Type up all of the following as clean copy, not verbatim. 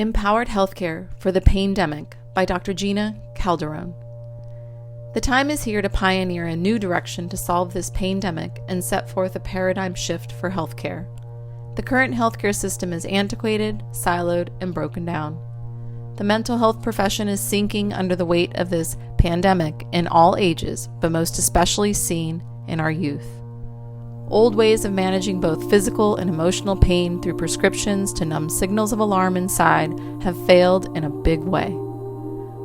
Empowered Healthcare for the Pain-Demic by Dr. Gina Calderone. The time is here to pioneer a new direction to solve this pain-demic and set forth a paradigm shift for healthcare. The current healthcare system is antiquated, siloed, and broken down. The mental health profession is sinking under the weight of this pandemic in all ages, but most especially seen in our youth. Old ways of managing both physical and emotional pain through prescriptions to numb signals of alarm inside have failed in a big way.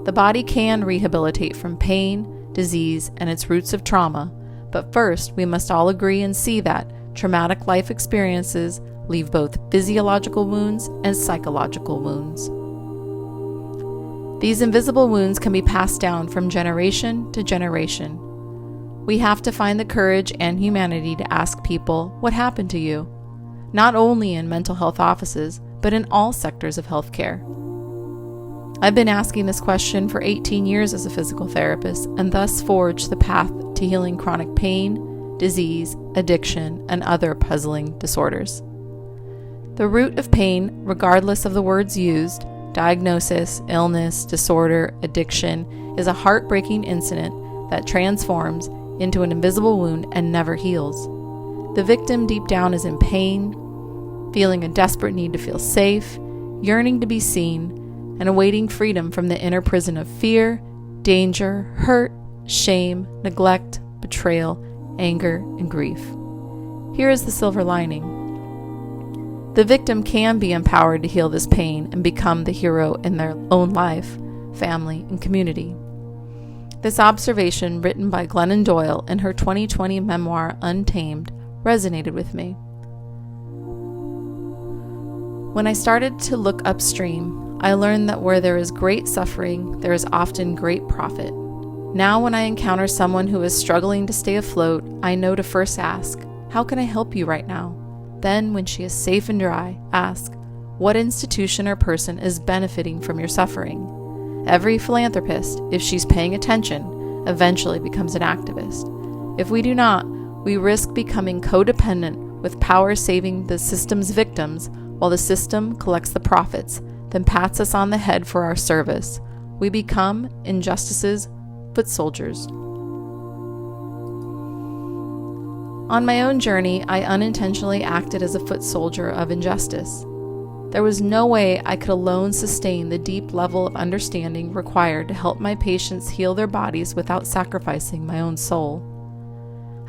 The body can rehabilitate from pain, disease, and its roots of trauma, but first we must all agree and see that traumatic life experiences leave both physiological wounds and psychological wounds. These invisible wounds can be passed down from generation to generation. We have to find the courage and humanity to ask people what happened to you, not only in mental health offices, but in all sectors of healthcare. I've been asking this question for 18 years as a physical therapist and thus forged the path to healing chronic pain, disease, addiction, and other puzzling disorders. The root of pain, regardless of the words used, diagnosis, illness, disorder, addiction, is a heartbreaking incident that transforms into an invisible wound and never heals. The victim deep down is in pain, feeling a desperate need to feel safe, yearning to be seen, and awaiting freedom from the inner prison of fear, danger, hurt, shame, neglect, betrayal, anger, and grief. Here is the silver lining. The victim can be empowered to heal this pain and become the hero in their own life, family, and community. This observation, written by Glennon Doyle in her 2020 memoir Untamed, resonated with me. When I started to look upstream, I learned that where there is great suffering, there is often great profit. Now when I encounter someone who is struggling to stay afloat, I know to first ask, "How can I help you right now?" Then, when she is safe and dry, ask, "What institution or person is benefiting from your suffering?" Every philanthropist, if she's paying attention, eventually becomes an activist. If we do not, we risk becoming codependent with power saving the system's victims while the system collects the profits, then pats us on the head for our service. We become injustice's foot soldiers. On my own journey, I unintentionally acted as a foot soldier of injustice. There was no way I could alone sustain the deep level of understanding required to help my patients heal their bodies without sacrificing my own soul.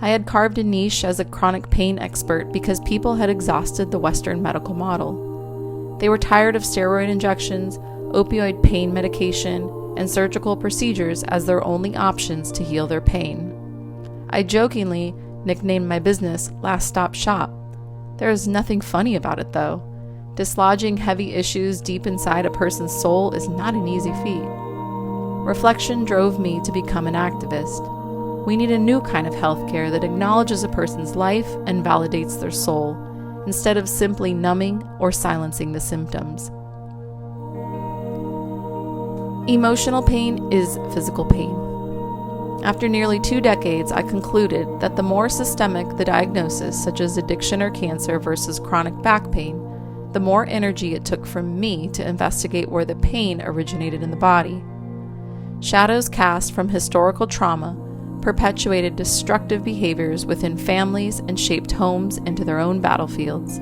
I had carved a niche as a chronic pain expert because people had exhausted the Western medical model. They were tired of steroid injections, opioid pain medication, and surgical procedures as their only options to heal their pain. I jokingly nicknamed my business Last Stop Shop. There is nothing funny about it though. Dislodging heavy issues deep inside a person's soul is not an easy feat. Reflection drove me to become an activist. We need a new kind of healthcare that acknowledges a person's life and validates their soul, instead of simply numbing or silencing the symptoms. Emotional pain is physical pain. After nearly 2 decades, I concluded that the more systemic the diagnosis, such as addiction or cancer versus chronic back pain, the more energy it took from me to investigate where the pain originated in the body. Shadows cast from historical trauma perpetuated destructive behaviors within families and shaped homes into their own battlefields.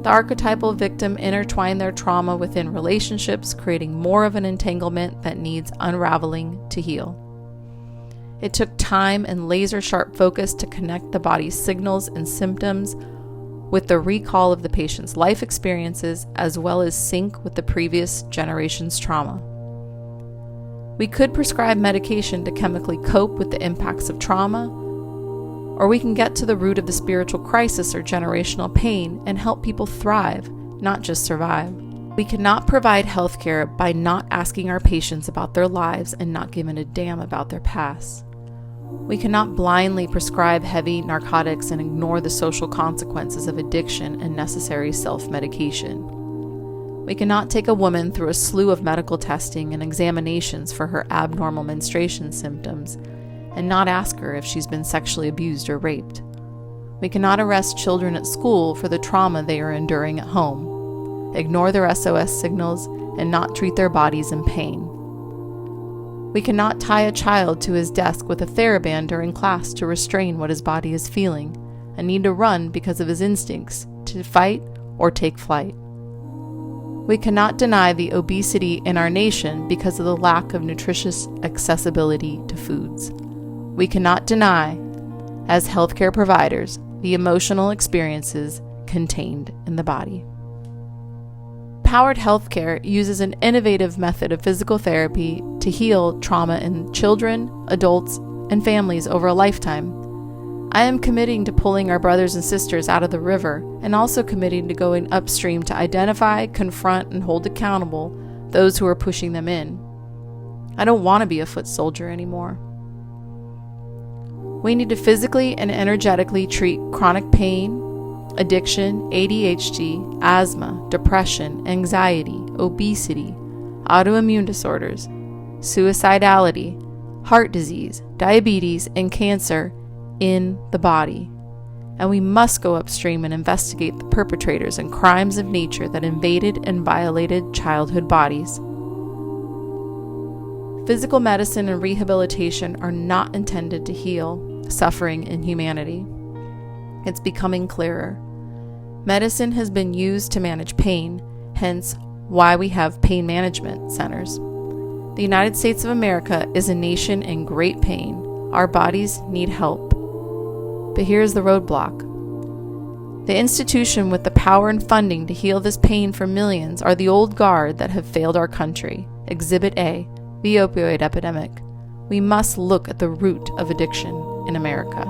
The archetypal victim intertwined their trauma within relationships, creating more of an entanglement that needs unraveling to heal. It took time and laser-sharp focus to connect the body's signals and symptoms with the recall of the patient's life experiences, as well as sync with the previous generation's trauma. We could prescribe medication to chemically cope with the impacts of trauma, or we can get to the root of the spiritual crisis or generational pain and help people thrive, not just survive. We cannot provide healthcare by not asking our patients about their lives and not giving a damn about their past. We cannot blindly prescribe heavy narcotics and ignore the social consequences of addiction and necessary self-medication. We cannot take a woman through a slew of medical testing and examinations for her abnormal menstruation symptoms and not ask her if she's been sexually abused or raped. We cannot arrest children at school for the trauma they are enduring at home. ignore their SOS signals, and not treat their bodies in pain. We cannot tie a child to his desk with a TheraBand during class to restrain what his body is feeling and need to run because of his instincts to fight or take flight. We cannot deny the obesity in our nation because of the lack of nutritious accessibility to foods. We cannot deny, as healthcare providers, the emotional experiences contained in the body. Powered Healthcare uses an innovative method of physical therapy to heal trauma in children, adults, and families over a lifetime. I am committing to pulling our brothers and sisters out of the river and also committing to going upstream to identify, confront, and hold accountable those who are pushing them in. I don't want to be a foot soldier anymore. We need to physically and energetically treat chronic pain, addiction, ADHD, asthma, depression, anxiety, obesity, autoimmune disorders, suicidality, heart disease, diabetes, and cancer in the body. And we must go upstream and investigate the perpetrators and crimes of nature that invaded and violated childhood bodies. Physical medicine and rehabilitation are not intended to heal suffering in humanity. It's becoming clearer. Medicine has been used to manage pain, hence why we have pain management centers. The United States of America is a nation in great pain. Our bodies need help. But here's the roadblock. The institution with the power and funding to heal this pain for millions are the old guard that have failed our country. Exhibit A, the opioid epidemic. We must look at the root of addiction in America.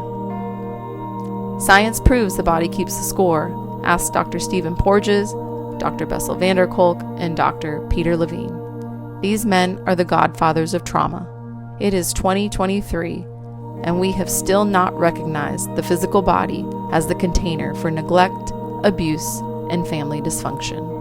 Science proves the body keeps the score. Ask Dr. Stephen Porges, Dr. Bessel van der Kolk, and Dr. Peter Levine. These men are the godfathers of trauma. It is 2023, and we have still not recognized the physical body as the container for neglect, abuse, and family dysfunction.